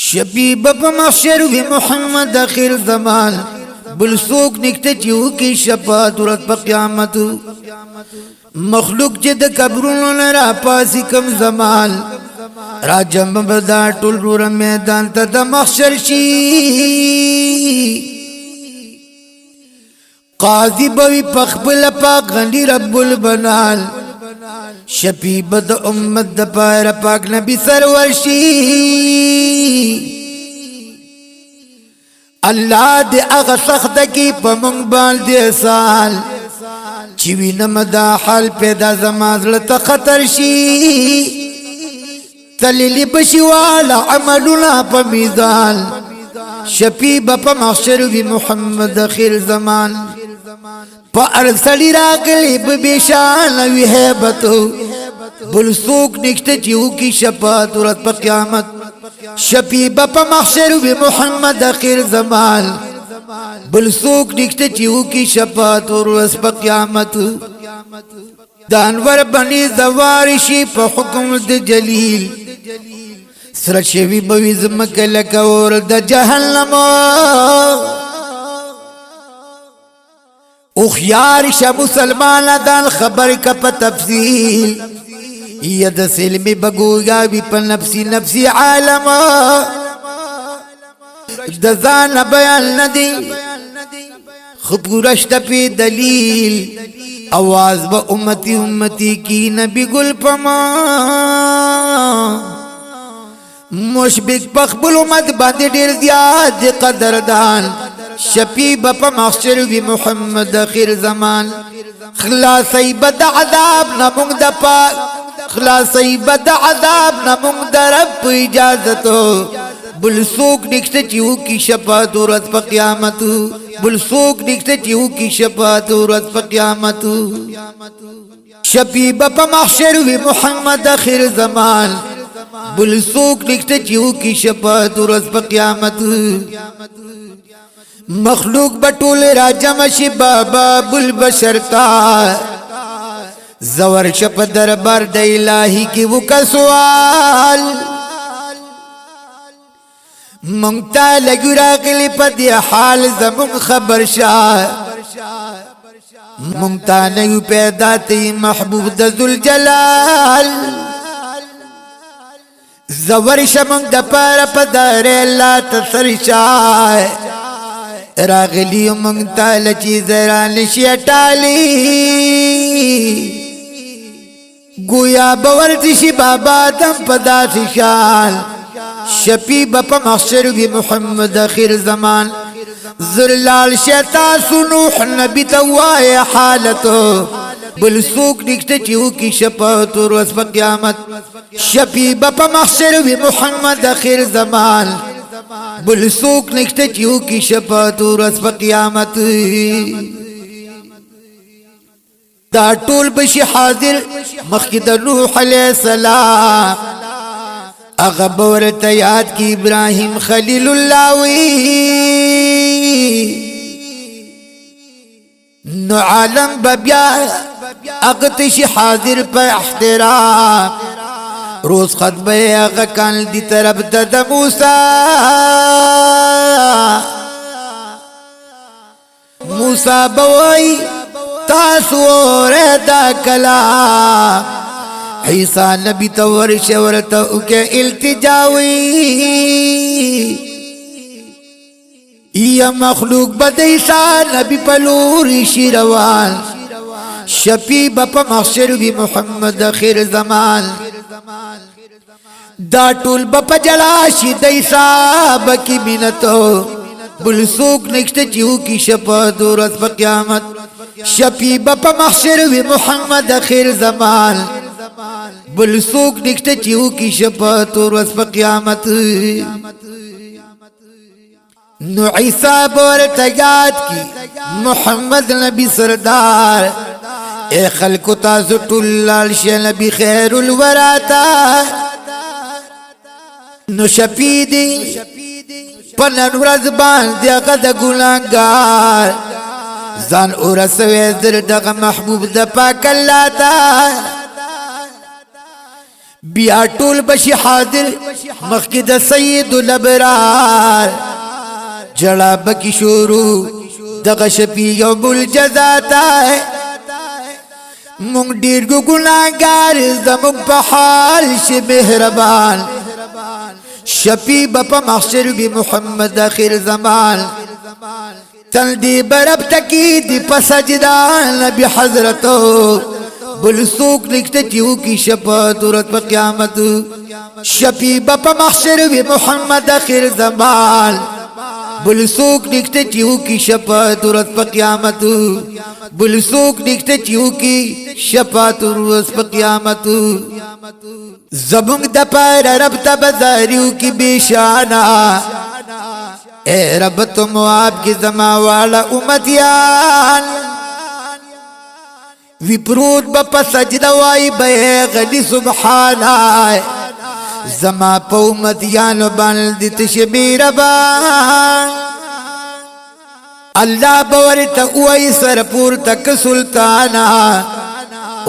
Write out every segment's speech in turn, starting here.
شبیب په محشر وی محمد اخر زمان بل سوک نکته چیو کی شفاعت ورځ په قیامت مخلوق چې د قبرونو نه را پاسې کم زمان را جمع بدا ټول رور میدان ته د محشر شي قاضی بوی پخبل پاک غنی رب البنال شفیب د امت د پاره پاک نبی سرور شي الله دې هغه سخت کی په مونږ باندې سال چې وینم دا حال پیدا زمازل ته خطر شي تللی بشي والا عملنا په میزان شفیب په محشر وی محمد اخر زمان پا ارسلی راگلی ببیشان وی حیبتو بل سوک نکشت چیو کی شفاعت ورځ په قیامت شفیب پا محشر وی محمد اخر زمان بل سوک نکشت چیو کی شفاعت ورځ په قیامت دانور بنی زوارشی په حکم د جلیل سر شوی بوی زمکل کور د جهنم اخیار شا مسلمان دان خبر کا پا تفصیل ید سلمی بگوگا بی پا نفسی نفسی عالم دزان بیان ندی خبگرشت پی دلیل آواز با امتی امتی کی نبی گل پما مشبک پخبل امت باندې ډیر زیاد قدردان شفیب په محشر وی محمد اخر زمان خلاصي بد عذاب نمونږ د پاک خلاصي بد عذاب نمونږ د رب اجازتو بل سوک نکشت چیو کی شفاعت ورځ په قیامت بل سوک نکشت چیو کی شفاعت ورځ په قیامت شفیب په محشر وی محمد اخر زمان بل سوک نکشت چیو کی شفاعت ورځ په قیامت مخلوق بطول راجم شی بابا بل بشر تا زور شپ دربار د الہی کی وک سوال مونتا لګرا کلی پدی حال زمون خبر شاه مونتا نه پیدا تی محبوب د ذل جلال زور شمون د پار پدار الله تسرشاه راغلی مونږ ته لچی زران شي ټالی گویا باور شي بابا دم پدا شان شفیب په محشر وی محمد اخر زمان زرلال شتا سنوح نبی توای حالتو بل سوک نکشت چیو کی شفاعت ورځ په قیامت شفیب په محشر وی محمد اخر زمان بل سوک نکشت چیو کی شفاعت ورځ په قیامت دا ټول بشي حاضر مخکې د نوح علیہ السلام هغه ورته یاد کی ابراهیم خلیل الله وی نو عالم بیا هغه تشي حاضر په احترام روز خطبه هغه کان دی طرف د موسی موسی بوي تاسو ردا کلا عیسی نبی تور شورت او کې التجاوی یا مخلوق بد عیسی نبی پلور شیروان شفیب په محشر وی محمد اخر زمان دا ټول په جلا شي د حساب کی مينتو بل سوک نکشت چیو کی شفاعت ورځ په قیامت شفیب په محشر وی محمد اخر زمان بل سوک نکشت چیو کی شفاعت ورځ په قیامت نو عیسی ورته یاد کی محمد نبی سردار اے خلق تاسو ټول لال شه نبی خیر الوراتا نو شفیدی پنن ورځ باندې هغه د ګناګار ځان ورسوي در دغه محبوب د پاک الله تا بیا ټول بشي حاضر مخکې د سید الابرار جړه بکی شروع دغه شپې یوم الجزا ته مونږ ډېر ګناهګار زموږ په حال شي مهربان شفیع په محشر بی محمد آخر زمان تل دی برب تکی دی پسجدہ نبی حضرتو بل سوک لکھتے چیو کی شفاعت ورت پا قیامت شفیع په محشر بی محمد آخر زمان بل سوک لکھتے چیو کی شفاعت ورت پا قیامت بل سوک لکھتے چیو کی شفاعت ورت پا قیامت زبنگ دا پار رب تا بزاریو کی بیشانا اے رب تم آپ کی زما والا امتیان وی پرود با سجدہ وائی بے غلی سبحانا زما پا امتیانو بندت شبیر بان اللہ باورتا اوئی سرپور تک سلطانا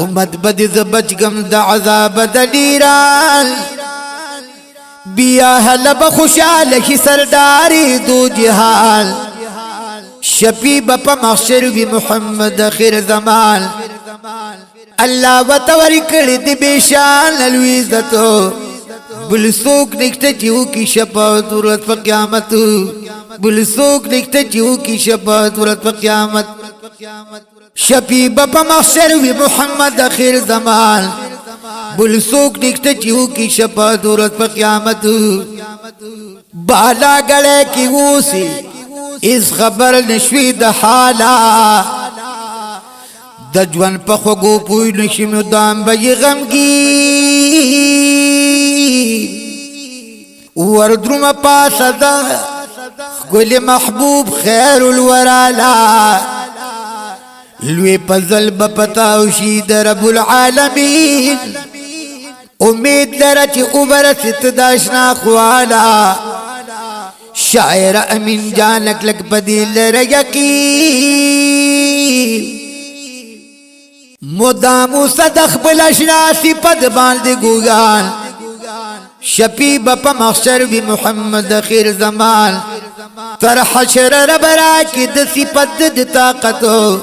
امت بدز بچگم دا عذاب دلیران بیا حلب خوشحال کی سرداری دو جہال شفیع په محشر بی محمد آخر زمان اللہ وطوری کرد بیشان الویزتو بل سوک نکتا چیو کی شفاعت ورت پا قیامت بل سوک نکتا چیو کی شفاعت ورت پا قیامت شفیع په محشر بی محمد آخر زمان بل سوک نکتا چیو کی شفاعت ورت پا قیامت بالا گڑے کی اوسی اس خبر نشوی دا حالا دجوان پا خوگو پوی نشم دام بی غمگی وردرم پاس دا گل محبوب خیر الورالا لوی پزل بپتاوشی در رب العالمین امید لرچ اوبرست داشنا خوالا شاعر امین جانک لک بدیل لر یقین مدامو صدق بلشناسی پد باند گوگان شفیع په محشر بی محمد آخر زمان تر حشر ربرا کی دسی پد د طاقتو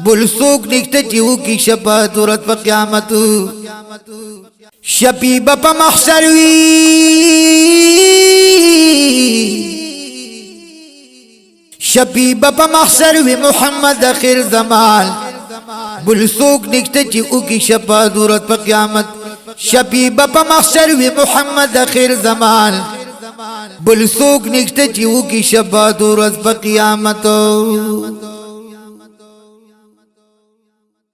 بل سوک نکتا چیو کی شفاعت ورت پا قیامت شفیع په محشر شفیع په محشر وی محمد آخر زمان بل سوک نکتا چیو کی شفاعت ورت پا قیامت شفیع په محشر وی محمد آخر زمان بل سوک نکتا چیو کی شفاعت ورت پا قیامت